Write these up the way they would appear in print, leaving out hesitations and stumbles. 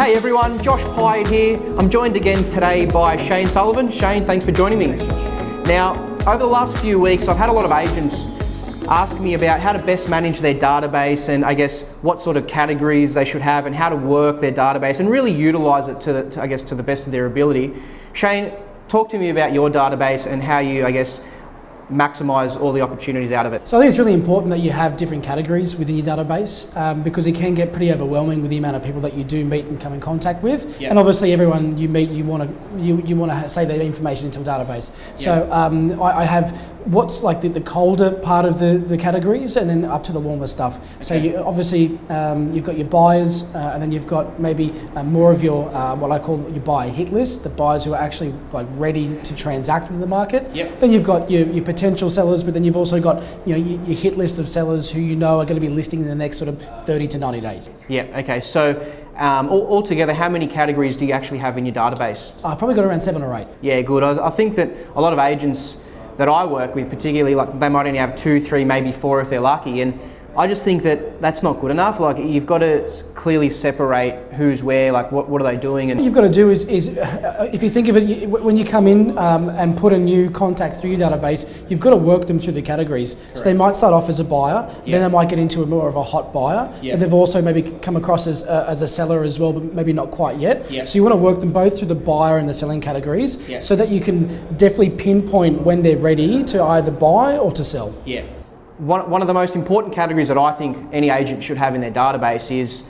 Hey everyone, Josh Pyatt here. I'm joined again today by Shane Sullivan. Shane, thanks for joining me. Now, over the last few weeks, I've had a lot of agents ask me about how to best manage their database and I guess what sort of categories they should have and how to work their database and really utilise it to the best of their ability. Shane, talk to me about your database and how you, maximise all the opportunities out of it. So I think it's really important that you have different categories within your database because it can get pretty overwhelming with the amount of people that you do meet and come in contact with. Yep. And obviously everyone you meet, you want to save that information into a database. Yep. So I have what's like the colder part of the categories and then up to the warmer stuff. Okay. So you, obviously you've got your buyers and then you've got maybe more of your what I call your buyer hit list, the buyers who are actually like ready to transact with the market. Yep. Then you've got your potential sellers, but then you've also got your hit list of sellers who you know are going to be listing in the next sort of 30 to 90 days. Yeah, okay. So altogether, how many categories do you actually have in your database? I've probably got around 7 or 8. Yeah, good. I think that a lot of agents that I work with, particularly, like they might only have 2, 3, maybe 4 if they're lucky, and I just think that that's not good enough. Like you've got to clearly separate who's where, like what are they doing. And what you've got to do is if you think of it, when you come in and put a new contact through your database, you've got to work them through the categories. Correct. So they might start off as a buyer, then they might get into more of a hot buyer, and they've also maybe come across as a seller as well, but maybe not quite yet. So you want to work them both through the buyer and the selling categories so that you can definitely pinpoint when they're ready to either buy or to sell. Yeah. One of the most important categories that I think any agent should have in their database is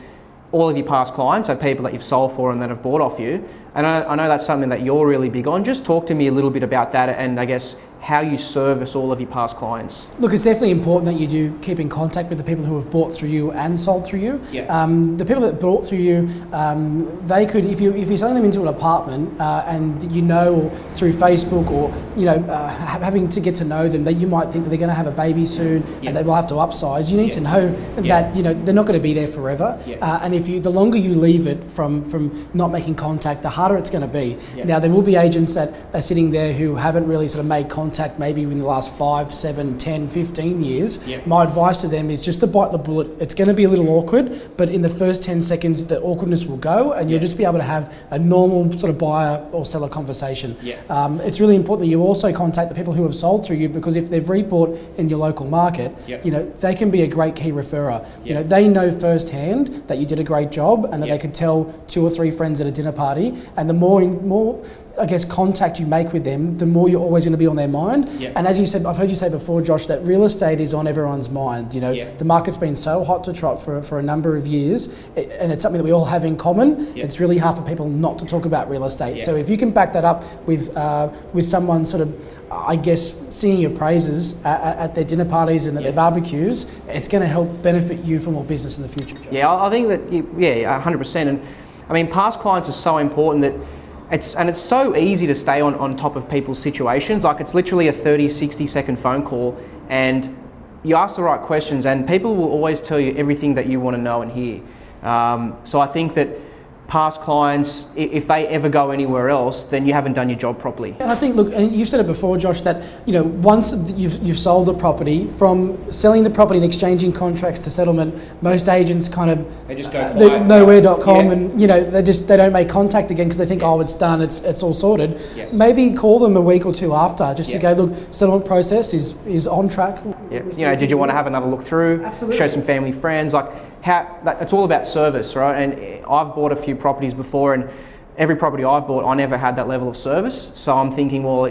all of your past clients, so people that you've sold for and that have bought off you. And I know that's something that you're really big on. Just talk to me a little bit about that and I guess how you service all of your past clients. Look, it's definitely important that you do keep in contact with the people who have bought through you and sold through you. Yeah. The people that bought through you, they could, if you're selling them into an apartment and through Facebook or having to get to know them, that you might think that they're going to have a baby soon and they will have to upsize. You need to know that they're not going to be there forever. And the longer you leave it from not making contact, the harder it's going to be. Now there will be agents that are sitting there who haven't really sort of made contact maybe in the last 5, 7, 10, 15 years. My advice to them is just to bite the bullet. It's going to be a little awkward, but in the first 10 seconds the awkwardness will go and you'll just be able to have a normal sort of buyer or seller conversation. It's really important that you also contact the people who have sold through you, because if they've rebought in your local market, they can be a great key referrer. They know firsthand that you did a great job and that they could tell 2 or 3 friends at a dinner party, and the more I guess contact you make with them, the more you're always going to be on their mind. And as you said, I've heard you say before, Josh, that real estate is on everyone's mind. The market's been so hot to trot for a number of years, and it's something that we all have in common. It's really hard for people not to talk about real estate. So if you can back that up with someone sort of, I guess, singing your praises at their dinner parties and at their barbecues, it's going to help benefit you for more business in the future, Josh. Yeah, I think that, 100%. And I mean, past clients are so important that it's so easy to stay on top of people's situations. Like it's literally a 30, 60-second phone call and you ask the right questions and people will always tell you everything that you want to know and hear. So I think that past clients, if they ever go anywhere else, then you haven't done your job properly. And I think, look, and you've said it before, Josh, that once you've sold the property, from selling the property and exchanging contracts to settlement, most agents kind of they just go quiet. Nowhere.com and they don't make contact again because they think it's done, it's all sorted. Maybe call them a week or 2 after just to go, look, settlement process is on track. Did you want to have another look through? Absolutely. Show some family, friends, it's all about service, right? And I've bought a few properties before, and every property I've bought, I never had that level of service. So I'm thinking, well,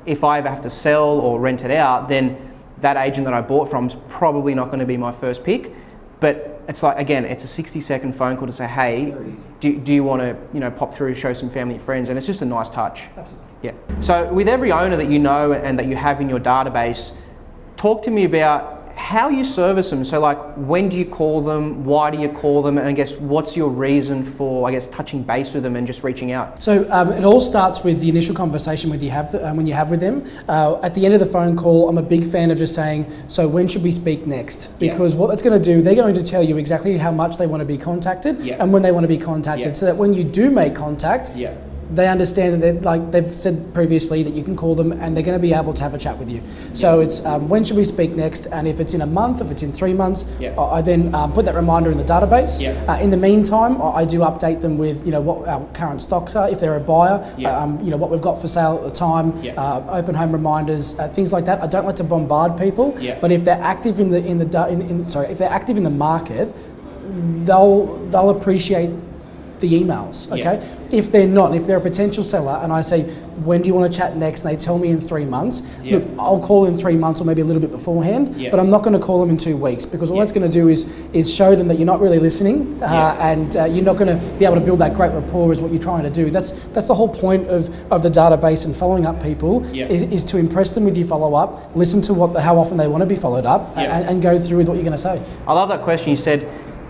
if I ever have to sell or rent it out, then that agent that I bought from is probably not going to be my first pick. But it's like, again, it's a 60-second phone call to say, hey, do you want to, pop through, show some family and friends, and it's just a nice touch. Absolutely. Yeah. So with every owner that you know and that you have in your database, talk to me about how you service them. So when do you call them? Why do you call them? And I guess what's your reason for, touching base with them and just reaching out? So it all starts with the initial conversation when you have with them. At the end of the phone call, I'm a big fan of just saying, so when should we speak next? Because what that's going to do, they're going to tell you exactly how much they want to be contacted and when they want to be contacted, so that when you do make contact, they understand that like they've said previously that you can call them and they're going to be able to have a chat with you. So it's when should we speak next, and if it's in a month, if it's in 3 months, I then put that reminder in the database. In the meantime, I do update them with what our current stocks are, if they're a buyer, what we've got for sale at the time, open home reminders, things like that. I don't like to bombard people, but if they're active if they're active in the market, they'll appreciate the emails, okay? If they're not, if they're a potential seller and I say, when do you want to chat next? And they tell me in 3 months, look, I'll call in 3 months or maybe a little bit beforehand, but I'm not going to call them in 2 weeks, because all that's going to do is show them that you're not really listening, and you're not going to be able to build that great rapport is what you're trying to do. That's the whole point of the database and following up people, is to impress them with your follow-up, listen to how often they want to be followed up, and go through with what you're going to say. I love that question. You said,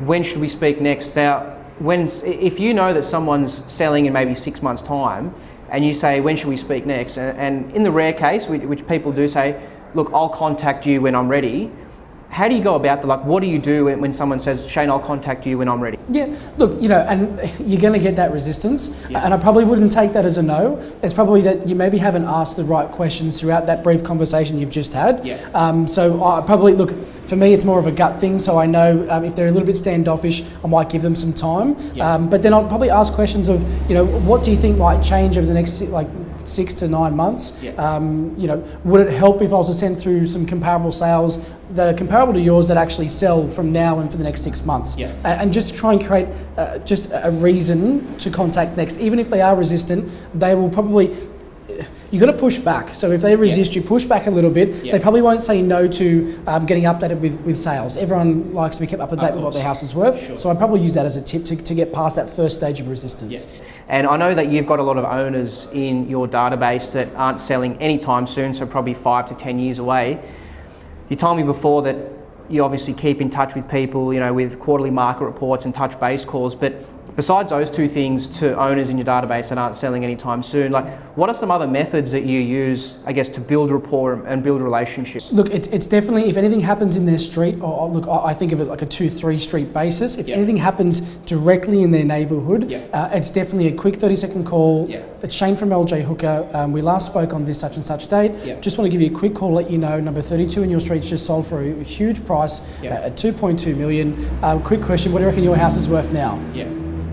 when should we speak next? Now, if you know that someone's selling in maybe 6 months' time, and you say, when should we speak next? And in the rare case, which people do say, look, I'll contact you when I'm ready. How do you go about that? Like, what do you do when someone says, Shane, I'll contact you when I'm ready? Yeah, look, and you're going to get that resistance, and I probably wouldn't take that as a no. It's probably that you maybe haven't asked the right questions throughout that brief conversation you've just had. So I probably, look, for me, it's more of a gut thing, so I know if they're a little bit standoffish, I might give them some time. But then I'll probably ask questions of, what do you think might change over the next, 6 to 9 months? Would it help if I was to send through some comparable sales that are comparable to yours that actually sell from now and for the next 6 months? And just to try and create just a reason to contact next. Even if they are resistant, they will probably, you got to push back. So if they resist, you push back a little bit. They probably won't say no to getting updated with sales. Everyone likes to be kept up to date with what their house is worth. So I'd probably use that as a tip to get past that first stage of resistance. And I know that you've got a lot of owners in your database that aren't selling anytime soon, so probably 5 to 10 years away. You told me before that you obviously keep in touch with people, with quarterly market reports and touch base calls, but besides those two things to owners in your database that aren't selling anytime soon, what are some other methods that you use, I guess, to build rapport and build relationships? Look, it's definitely, if anything happens in their street, or look, I think of it like a 2-3 street basis. If anything happens directly in their neighbourhood, it's definitely a quick 30-second call. It's Shane from LJ Hooker. We last spoke on this such and such date. Just want to give you a quick call, let you know number 32 in your street's just sold for a huge price at 2.2 million. Quick question, what do you reckon your house is worth now?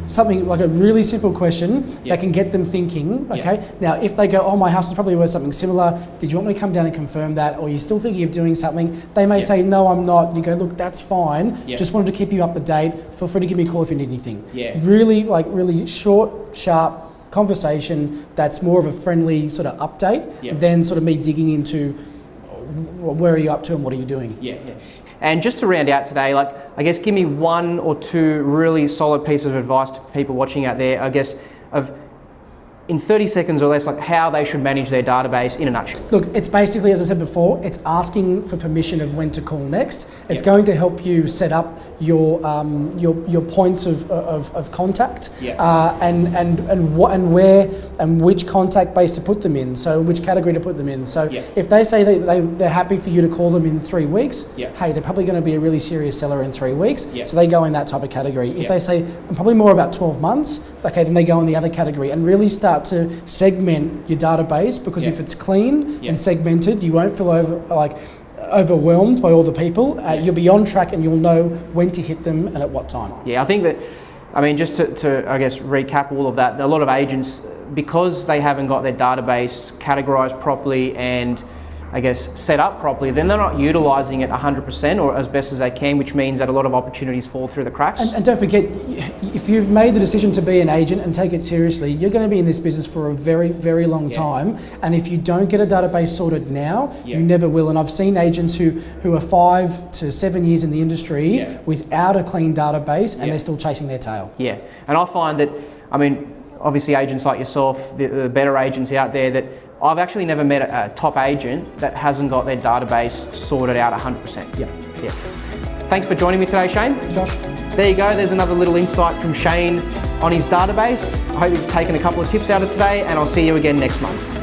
Something like a really simple question that can get them thinking, okay? Now, if they go, oh, my house is probably worth something similar, did you want me to come down and confirm that? Or you're still thinking of doing something? They may say, no, I'm not. You go, look, that's fine. Just wanted to keep you up to date. Feel free to give me a call if you need anything. Really, really short, sharp conversation that's more of a friendly sort of update than sort of me digging into where are you up to and what are you doing. And just to round out today, I guess give me 1 or 2 really solid pieces of advice to people watching out there, I guess, of in 30 seconds or less, how they should manage their database in a nutshell. Look, it's basically, as I said before, it's asking for permission of when to call next. It's going to help you set up your points of contact, and where and which contact base to put them in. So which category to put them in. So if they say they're happy for you to call them in 3 weeks, hey, they're probably going to be a really serious seller in 3 weeks. So they go in that type of category. If they say I'm probably more about 12 months, okay, then they go in the other category and really start to segment your database, because if it's clean and segmented, you won't feel overwhelmed by all the people. You'll be on track and you'll know when to hit them and at what time. I think that, just to I guess recap all of that, a lot of agents, because they haven't got their database categorized properly and I guess set up properly, then they're not utilising it 100% or as best as they can, which means that a lot of opportunities fall through the cracks. And don't forget, if you've made the decision to be an agent and take it seriously, you're going to be in this business for a very, very long time. And if you don't get a database sorted now, you never will. And I've seen agents who are 5 to 7 years in the industry without a clean database, and they're still chasing their tail. And I find that, obviously agents like yourself, the better agents out there, that I've actually never met a top agent that hasn't got their database sorted out 100%. Thanks for joining me today, Shane. Josh. There you go, there's another little insight from Shane on his database. I hope you've taken a couple of tips out of today, and I'll see you again next month.